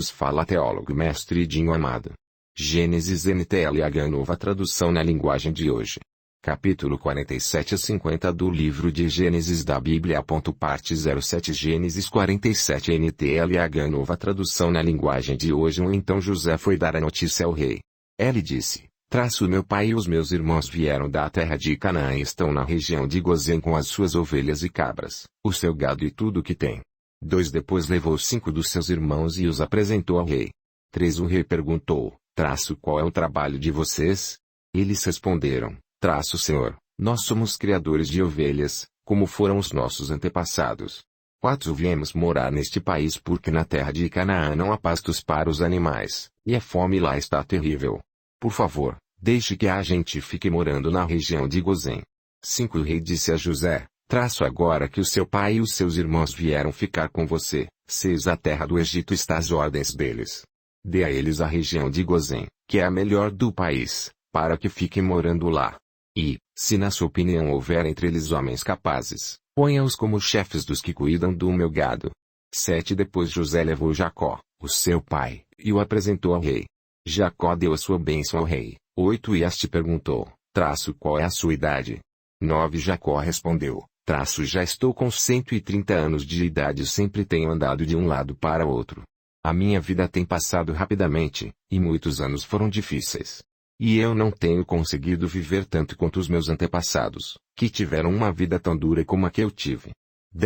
vos fala teólogo mestre Dinho Amado. Gênesis NTLH Nova tradução na linguagem de hoje. Capítulo 47 a 50 do livro de Gênesis da Bíblia. Parte 07 Gênesis 47 NTLH Nova tradução na linguagem de hoje. Então José foi dar a notícia ao rei. Ele disse: meu pai e os meus irmãos vieram da terra de Canaã e estão na região de Gozém com as suas ovelhas e cabras, o seu gado e tudo o que tem. Depois levou 5 dos seus irmãos e os apresentou ao rei. O rei perguntou: qual é o trabalho de vocês? Eles responderam: Senhor, nós somos criadores de ovelhas, como foram os nossos antepassados. Viemos morar neste país porque na terra de Canaã não há pastos para os animais, e a fome lá está terrível. Por favor, deixe que a gente fique morando na região de Gozém. O rei disse a José: agora que o seu pai e os seus irmãos vieram ficar com você, a terra do Egito está às ordens deles. Dê a eles a região de Gozém, que é a melhor do país, para que fiquem morando lá. E, se na sua opinião houver entre eles homens capazes, ponha-os como chefes dos que cuidam do meu gado. Depois José levou Jacó, o seu pai, e o apresentou ao rei. Jacó deu a sua bênção ao rei. E este perguntou: qual é a sua idade? Jacó respondeu: já estou com 130 anos de idade e sempre tenho andado de um lado para outro. A minha vida tem passado rapidamente, e muitos anos foram difíceis. E eu não tenho conseguido viver tanto quanto os meus antepassados, que tiveram uma vida tão dura como a que eu tive.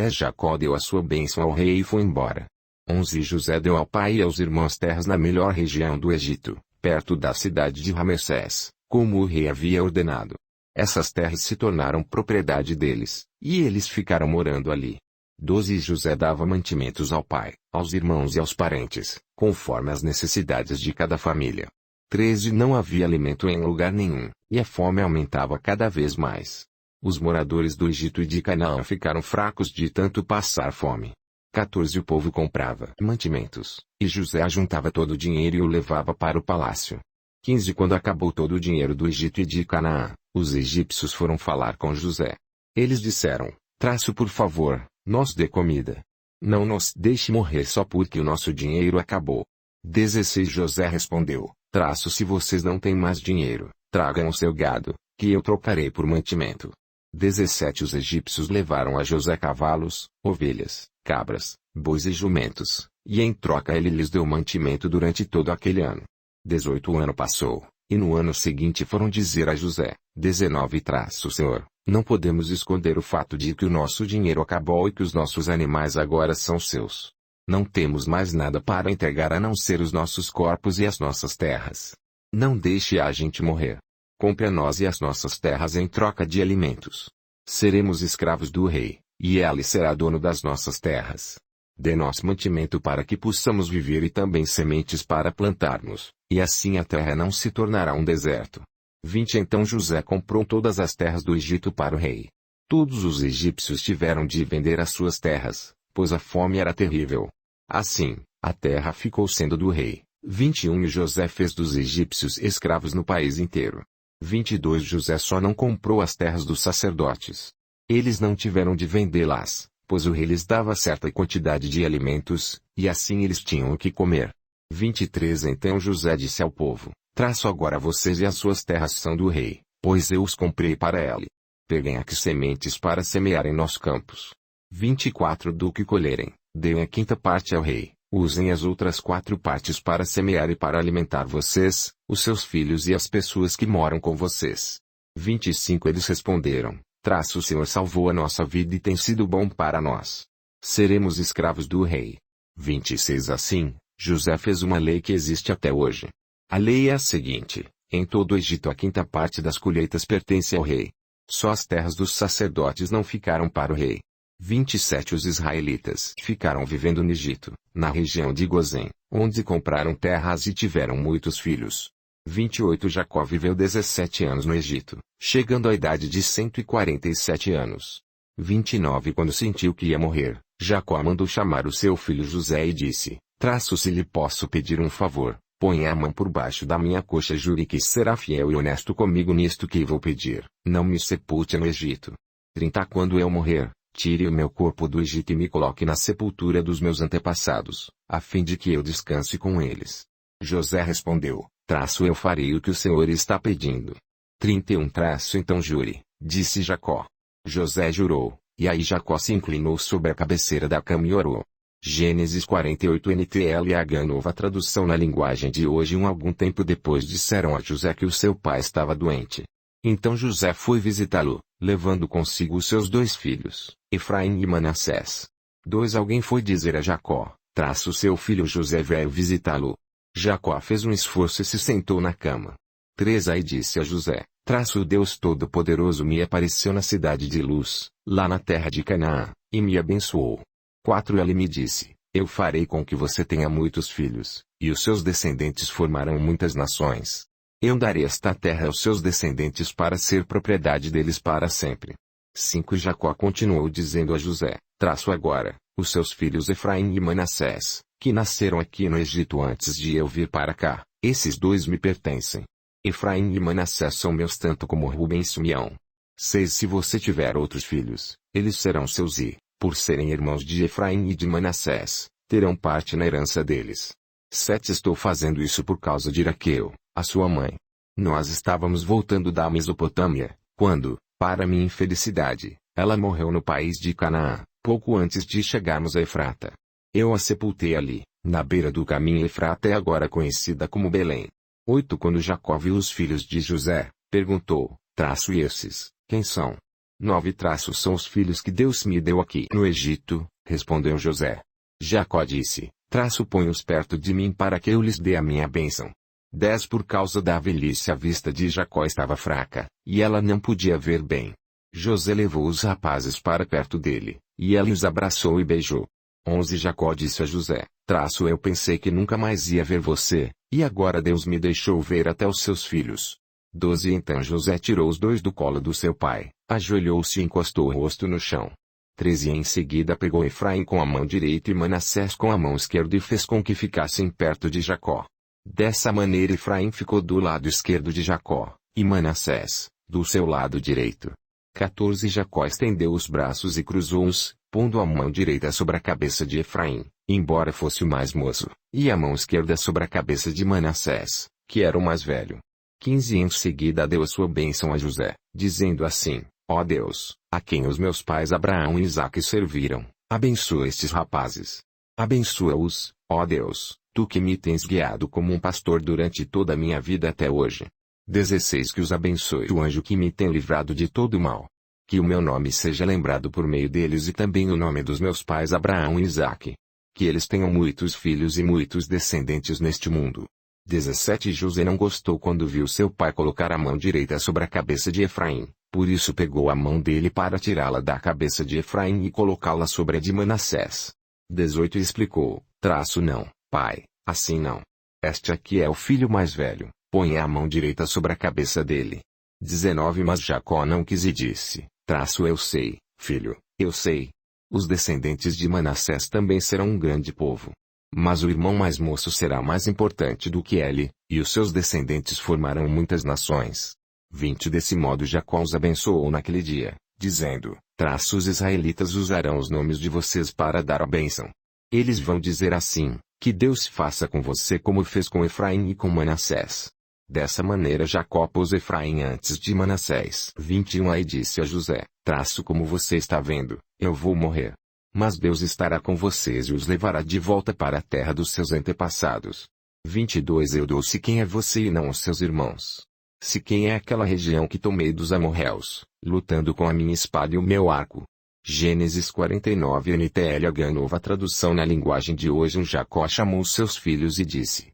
Jacó deu a sua bênção ao rei e foi embora. José deu ao pai e aos irmãos terras na melhor região do Egito, perto da cidade de Ramessés, como o rei havia ordenado. Essas terras se tornaram propriedade deles, e eles ficaram morando ali. José dava mantimentos ao pai, aos irmãos e aos parentes, conforme as necessidades de cada família. Não havia alimento em lugar nenhum, e a fome aumentava cada vez mais. Os moradores do Egito e de Canaã ficaram fracos de tanto passar fome. O povo comprava mantimentos, e José ajuntava todo o dinheiro e o levava para o palácio. Quando acabou todo o dinheiro do Egito e de Canaã, os egípcios foram falar com José. Eles disseram: por favor, nos dê comida. Não nos deixe morrer só porque o nosso dinheiro acabou. José respondeu: se vocês não têm mais dinheiro, tragam o seu gado, que eu trocarei por mantimento. Os egípcios levaram a José cavalos, ovelhas, cabras, bois e jumentos, e em troca ele lhes deu mantimento durante todo aquele ano. O ano passou, e no ano seguinte foram dizer a José: Senhor, não podemos esconder o fato de que o nosso dinheiro acabou e que os nossos animais agora são seus. Não temos mais nada para entregar a não ser os nossos corpos e as nossas terras. Não deixe a gente morrer. Compre a nós e as nossas terras em troca de alimentos. Seremos escravos do rei, e ele será dono das nossas terras. Dê-nos mantimento para que possamos viver e também sementes para plantarmos, e assim a terra não se tornará um deserto. Então José comprou todas as terras do Egito para o rei. Todos os egípcios tiveram de vender as suas terras, pois a fome era terrível. Assim, a terra ficou sendo do rei. E José fez dos egípcios escravos no país inteiro. José só não comprou as terras dos sacerdotes. Eles não tiveram de vendê-las, pois o rei lhes dava certa quantidade de alimentos, e assim eles tinham o que comer. Então José disse ao povo: agora vocês e as suas terras são do rei, pois eu os comprei para ele. Peguem aqui sementes para semear em nossos campos. Do que colherem, deem a 5ª parte ao rei. Usem as outras 4 partes para semear e para alimentar vocês, os seus filhos e as pessoas que moram com vocês. Eles responderam: o Senhor salvou a nossa vida e tem sido bom para nós. Seremos escravos do rei. Assim, José fez uma lei que existe até hoje. A lei é a seguinte: em todo o Egito a 5ª parte das colheitas pertence ao rei. Só as terras dos sacerdotes não ficaram para o rei. Os israelitas ficaram vivendo no Egito, na região de Gozém, onde compraram terras e tiveram muitos filhos. Jacó viveu 17 anos no Egito, chegando à idade de 147 anos. Quando sentiu que ia morrer, Jacó mandou chamar o seu filho José e disse: se lhe posso pedir um favor, ponha a mão por baixo da minha coxa e jure que será fiel e honesto comigo nisto que vou pedir, não me sepulte no Egito. Quando eu morrer, Tire o meu corpo do Egito e me coloque na sepultura dos meus antepassados, a fim de que eu descanse com eles. José respondeu, eu farei o que o Senhor está pedindo. 31 Então jure, disse Jacó. José jurou, e aí Jacó se inclinou sobre a cabeceira da cama e orou. Gênesis 48 NTLH Nova tradução na linguagem de hoje. Algum tempo depois disseram a José que o seu pai estava doente. Então José foi visitá-lo, levando consigo os seus 2 filhos, Efraim e Manassés. Alguém foi dizer a Jacó, seu filho José veio visitá-lo. Jacó fez um esforço e se sentou na cama. Aí disse a José, o Deus Todo-Poderoso me apareceu na cidade de Luz, lá na terra de Canaã, e me abençoou. Ele me disse, eu farei com que você tenha muitos filhos, e os seus descendentes formarão muitas nações. Eu darei esta terra aos seus descendentes para ser propriedade deles para sempre. Jacó continuou dizendo a José, agora, os seus filhos Efraim e Manassés, que nasceram aqui no Egito antes de eu vir para cá, esses 2 me pertencem. Efraim e Manassés são meus tanto como Rubem e Simeão. Se você tiver outros filhos, eles serão seus e, por serem irmãos de Efraim e de Manassés, terão parte na herança deles. Estou fazendo isso por causa de Raquel, a sua mãe. Nós estávamos voltando da Mesopotâmia, quando, para minha infelicidade, ela morreu no país de Canaã, pouco antes de chegarmos a Efrata. Eu a sepultei ali, na beira do caminho. Efrata é agora conhecida como Belém. Quando Jacó viu os filhos de José, perguntou, e esses, quem são? 9 São os filhos que Deus me deu aqui no Egito, respondeu José. Jacó disse, põe-os perto de mim para que eu lhes dê a minha bênção. 10 Por causa da velhice a vista de Jacó estava fraca, e ela não podia ver bem. José levou os rapazes para perto dele, e ela os abraçou e beijou. 11 Jacó disse a José, eu pensei que nunca mais ia ver você, e agora Deus me deixou ver até os seus filhos. 12 Então José tirou os 2 do colo do seu pai, ajoelhou-se e encostou o rosto no chão. 13 Em seguida pegou Efraim com a mão direita e Manassés com a mão esquerda e fez com que ficassem perto de Jacó. Dessa maneira Efraim ficou do lado esquerdo de Jacó, e Manassés, do seu lado direito. 14 Jacó estendeu os braços e cruzou-os, pondo a mão direita sobre a cabeça de Efraim, embora fosse o mais moço, e a mão esquerda sobre a cabeça de Manassés, que era o mais velho. 15 Em seguida deu a sua bênção a José, dizendo assim, ó Deus, a quem os meus pais Abraão e Isaque serviram, abençoa estes rapazes. Abençoa-os, ó Deus, tu que me tens guiado como um pastor durante toda a minha vida até hoje. 16 Que os abençoe o anjo que me tem livrado de todo o mal. Que o meu nome seja lembrado por meio deles e também o nome dos meus pais Abraão e Isaque. Que eles tenham muitos filhos e muitos descendentes neste mundo. 17 José não gostou quando viu seu pai colocar a mão direita sobre a cabeça de Efraim, por isso pegou a mão dele para tirá-la da cabeça de Efraim e colocá-la sobre a de Manassés. 18 Explicou, não, pai, assim não. Este aqui é o filho mais velho, põe a mão direita sobre a cabeça dele. 19 Mas Jacó não quis e disse, eu sei, filho, eu sei. Os descendentes de Manassés também serão um grande povo. Mas o irmão mais moço será mais importante do que ele, e os seus descendentes formarão muitas nações. 20 Desse modo Jacó os abençoou naquele dia, dizendo, os israelitas usarão os nomes de vocês para dar a bênção. Eles vão dizer assim, que Deus faça com você como fez com Efraim e com Manassés. Dessa maneira Jacó pôs Efraim antes de Manassés. 21 Aí disse a José, como você está vendo, eu vou morrer. Mas Deus estará com vocês e os levará de volta para a terra dos seus antepassados. 22 Eu dou Siquém a você e não aos seus irmãos. Siquém é aquela região que tomei dos amorreus, lutando com a minha espada e o meu arco. Gênesis 49 NTLH Nova tradução na linguagem de hoje. Jacó chamou seus filhos e disse,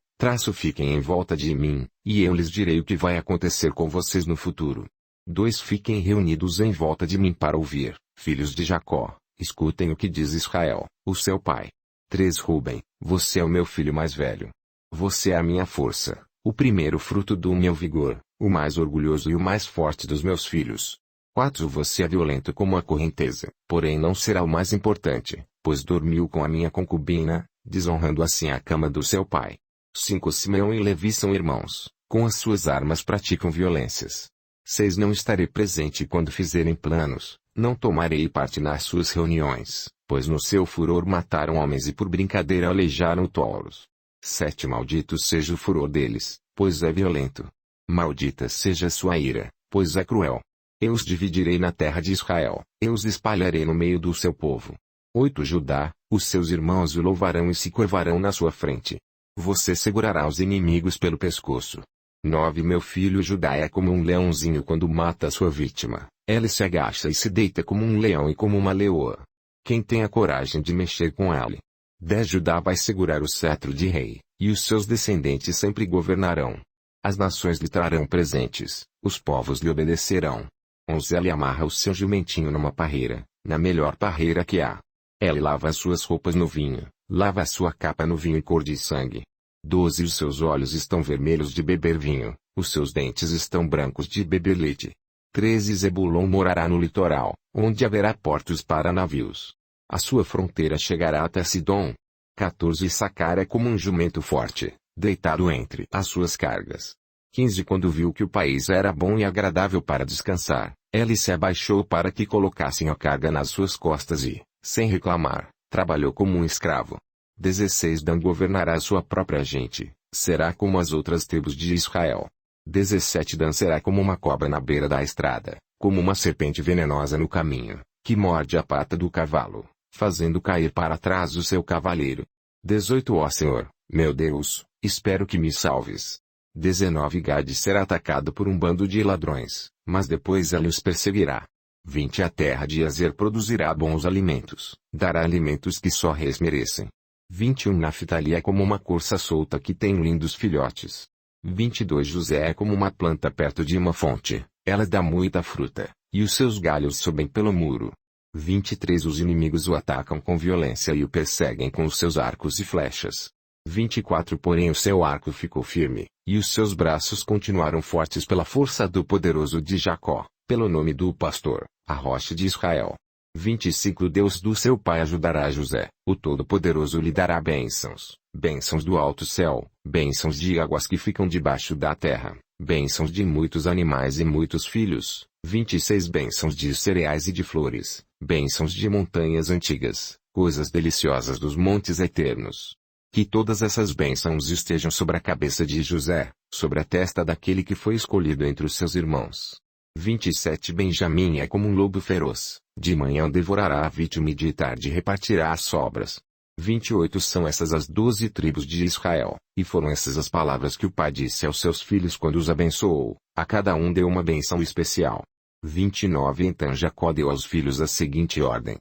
fiquem em volta de mim, e eu lhes direi o que vai acontecer com vocês no futuro. 2 Fiquem reunidos em volta de mim para ouvir, filhos de Jacó. Escutem o que diz Israel, o seu pai. 3 Rubem, você é o meu filho mais velho. Você é a minha força, o primeiro fruto do meu vigor, o mais orgulhoso e o mais forte dos meus filhos. 4 Você é violento como a correnteza, porém não será o mais importante, pois dormiu com a minha concubina, desonrando assim a cama do seu pai. 5 Simeão e Levi são irmãos, com as suas armas praticam violências. 6 Não estarei presente quando fizerem planos, Não tomarei parte nas suas reuniões, pois no seu furor mataram homens e por brincadeira aleijaram touros. 7 Maldito seja o furor deles, pois é violento. Maldita seja sua ira, pois é cruel. Eu os dividirei na terra de Israel, eu os espalharei no meio do seu povo. 8 Judá, os seus irmãos o louvarão e se curvarão na sua frente. Você segurará os inimigos pelo pescoço. 9 Meu filho Judá é como um leãozinho quando mata sua vítima, ela se agacha e se deita como um leão e como uma leoa. Quem tem a coragem de mexer com ela? 10 Judá vai segurar o cetro de rei, e os seus descendentes sempre governarão. As nações lhe trarão presentes, os povos lhe obedecerão. 11 Ele amarra o seu jumentinho numa parreira, na melhor parreira que há. Ele lava as suas roupas no vinho, lava a sua capa no vinho cor de sangue. 12 Os seus olhos estão vermelhos de beber vinho, os seus dentes estão brancos de beber leite. 13 Zebulon morará no litoral, onde haverá portos para navios. A sua fronteira chegará até Sidom. 14 Issacar é como um jumento forte, deitado entre as suas cargas. 15 Quando viu que o país era bom e agradável para descansar, ele se abaixou para que colocassem a carga nas suas costas e, sem reclamar, trabalhou como um escravo. 16 Dan governará sua própria gente, será como as outras tribos de Israel. 17 Dan será como uma cobra na beira da estrada, como uma serpente venenosa no caminho, que morde a pata do cavalo, fazendo cair para trás o seu cavaleiro. 18 Ó Senhor, meu Deus, espero que me salves. 19 Gade será atacado por um bando de ladrões, mas depois ele os perseguirá. 20 A terra de Azer produzirá bons alimentos, dará alimentos que só reis merecem. 21 Naftali é como uma corça solta que tem lindos filhotes. 22 José é como uma planta perto de uma fonte, ela dá muita fruta, e os seus galhos sobem pelo muro. 23 Os inimigos o atacam com violência e o perseguem com os seus arcos e flechas. 24 Porém o seu arco ficou firme, e os seus braços continuaram fortes pela força do poderoso de Jacó, pelo nome do pastor, a rocha de Israel. 25 Deus do seu pai ajudará José, o Todo-Poderoso lhe dará bênçãos, bênçãos do alto céu, bênçãos de águas que ficam debaixo da terra, bênçãos de muitos animais e muitos filhos. 26 Bênçãos de cereais e de flores, bênçãos de montanhas antigas, coisas deliciosas dos montes eternos. Que todas essas bênçãos estejam sobre a cabeça de José, sobre a testa daquele que foi escolhido entre os seus irmãos. 27 Benjamim é como um lobo feroz, de manhã devorará a vítima e de tarde repartirá as sobras. 28 São essas as 12 tribos de Israel, e foram essas as palavras que o pai disse aos seus filhos quando os abençoou, a cada um deu uma bênção especial. 29 Então Jacó deu aos filhos a seguinte ordem: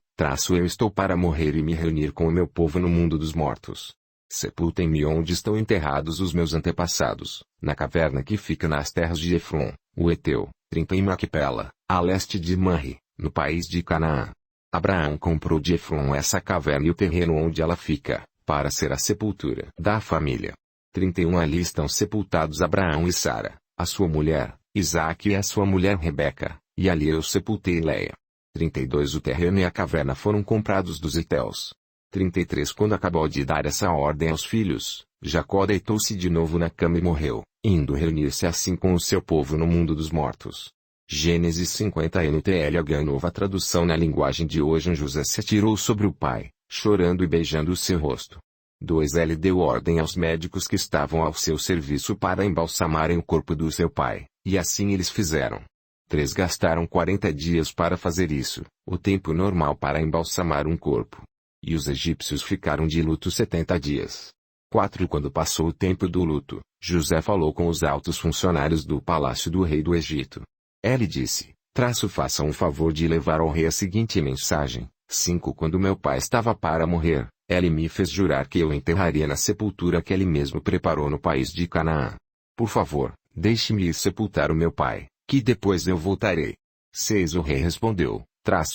eu estou para morrer e me reunir com o meu povo no mundo dos mortos. Sepultem-me onde estão enterrados os meus antepassados, na caverna que fica nas terras de Efron, o Eteu, 30 em Maquipela, a leste de Manre, no país de Canaã. Abraão comprou de Efron essa caverna e o terreno onde ela fica, para ser a sepultura da família. 31 Ali estão sepultados Abraão e Sara, a sua mulher, Isaque e a sua mulher Rebeca, e ali eu sepultei Leia. 32 O terreno e a caverna foram comprados dos heteus. 33 Quando acabou de dar essa ordem aos filhos, Jacó deitou-se de novo na cama e morreu, indo reunir-se assim com o seu povo no mundo dos mortos. Gênesis 50 NTLH Nova tradução na linguagem de hoje José se atirou sobre o pai, chorando e beijando o seu rosto. 2 Ele deu ordem aos médicos que estavam ao seu serviço para embalsamarem o corpo do seu pai, e assim eles fizeram. 3 Gastaram 40 dias para fazer isso, o tempo normal para embalsamar um corpo. E os egípcios ficaram de luto 70 dias. 4 Quando passou o tempo do luto, José falou com os altos funcionários do palácio do rei do Egito. Ele disse: façam um favor de levar ao rei a seguinte mensagem. 5 Quando meu pai estava para morrer, ele me fez jurar que eu o enterraria na sepultura que ele mesmo preparou no país de Canaã. Por favor, deixe-me ir sepultar o meu pai, que depois eu voltarei. 6 O rei respondeu: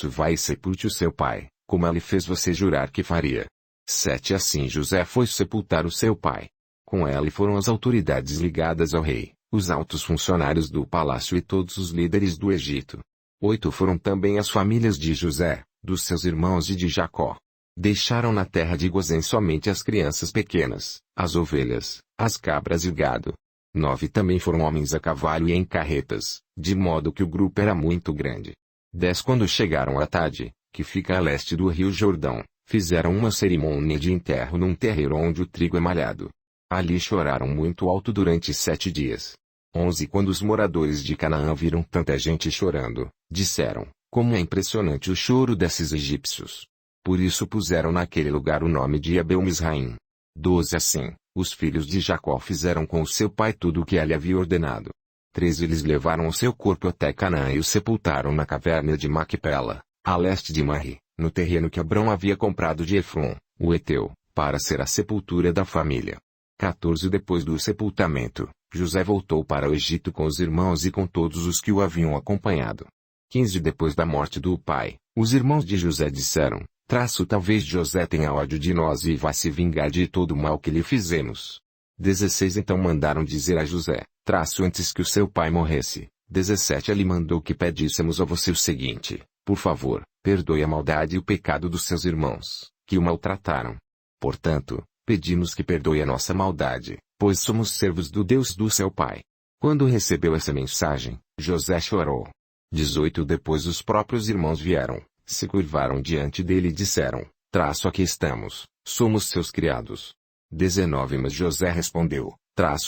vai e sepulte o seu pai, como ele fez você jurar que faria. 7 Assim José foi sepultar o seu pai. Com ele foram as autoridades ligadas ao rei, os altos funcionários do palácio e todos os líderes do Egito. 8 Foram também as famílias de José, dos seus irmãos e de Jacó. Deixaram na terra de Gozém somente as crianças pequenas, as ovelhas, as cabras e o gado. 9 Também foram homens a cavalo e em carretas, de modo que o grupo era muito grande. 10 Quando chegaram a Tade, que fica a leste do rio Jordão, fizeram uma cerimônia de enterro num terreiro onde o trigo é malhado. Ali choraram muito alto durante 7 dias. 11 Quando os moradores de Canaã viram tanta gente chorando, disseram, como é impressionante o choro desses egípcios. Por isso puseram naquele lugar o nome de Abel-Misraim. 12 Assim, os filhos de Jacó fizeram com o seu pai tudo o que ele havia ordenado. 13 Eles levaram o seu corpo até Canaã e o sepultaram na caverna de Macpela, a leste de Marri, no terreno que Abrão havia comprado de Efron, o Heteu, para ser a sepultura da família. 14 Depois do sepultamento, José voltou para o Egito com os irmãos e com todos os que o haviam acompanhado. 15 Depois da morte do pai, os irmãos de José disseram, talvez José tenha ódio de nós e vá se vingar de todo o mal que lhe fizemos. 16 Então mandaram dizer a José, antes que o seu pai morresse. 17 Ele mandou que pedíssemos a você o seguinte, por favor, perdoe a maldade e o pecado dos seus irmãos, que o maltrataram. Portanto, pedimos que perdoe a nossa maldade, pois somos servos do Deus do seu pai. Quando recebeu essa mensagem, José chorou. 18 Depois os próprios irmãos vieram, se curvaram diante dele e disseram, aqui estamos, somos seus criados. 19 Mas José respondeu,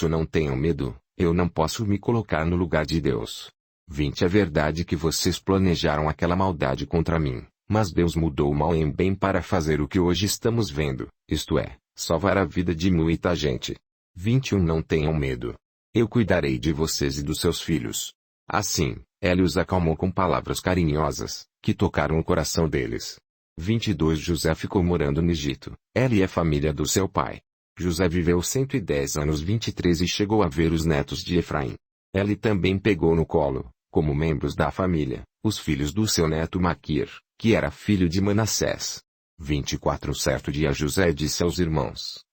não tenham medo, eu não posso me colocar no lugar de Deus. 20 É verdade que vocês planejaram aquela maldade contra mim, mas Deus mudou o mal em bem para fazer o que hoje estamos vendo, isto é, salvar a vida de muita gente. 21 Não tenham medo. Eu cuidarei de vocês e dos seus filhos. Assim, ele os acalmou com palavras carinhosas, que tocaram o coração deles. 22 José ficou morando no Egito, ele e a família do seu pai. José viveu 110 anos 23 e chegou a ver os netos de Efraim. Ele também pegou no colo, como membros da família, os filhos do seu neto Maquir, que era filho de Manassés. 24 Certo dia José disse aos irmãos,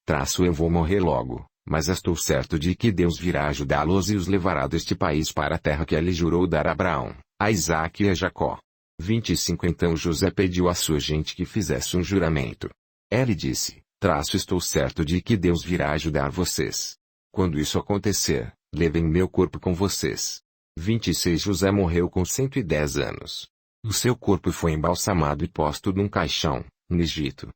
eu vou morrer logo, mas estou certo de que Deus virá ajudá-los e os levará deste país para a terra que ele jurou dar a Abraão, a Isaque e a Jacó. 25 Então José pediu à sua gente que fizesse um juramento. Ele disse, estou certo de que Deus virá ajudar vocês. Quando isso acontecer, levem meu corpo com vocês. 26 José morreu com 110 anos. O seu corpo foi embalsamado e posto num caixão, no Egito.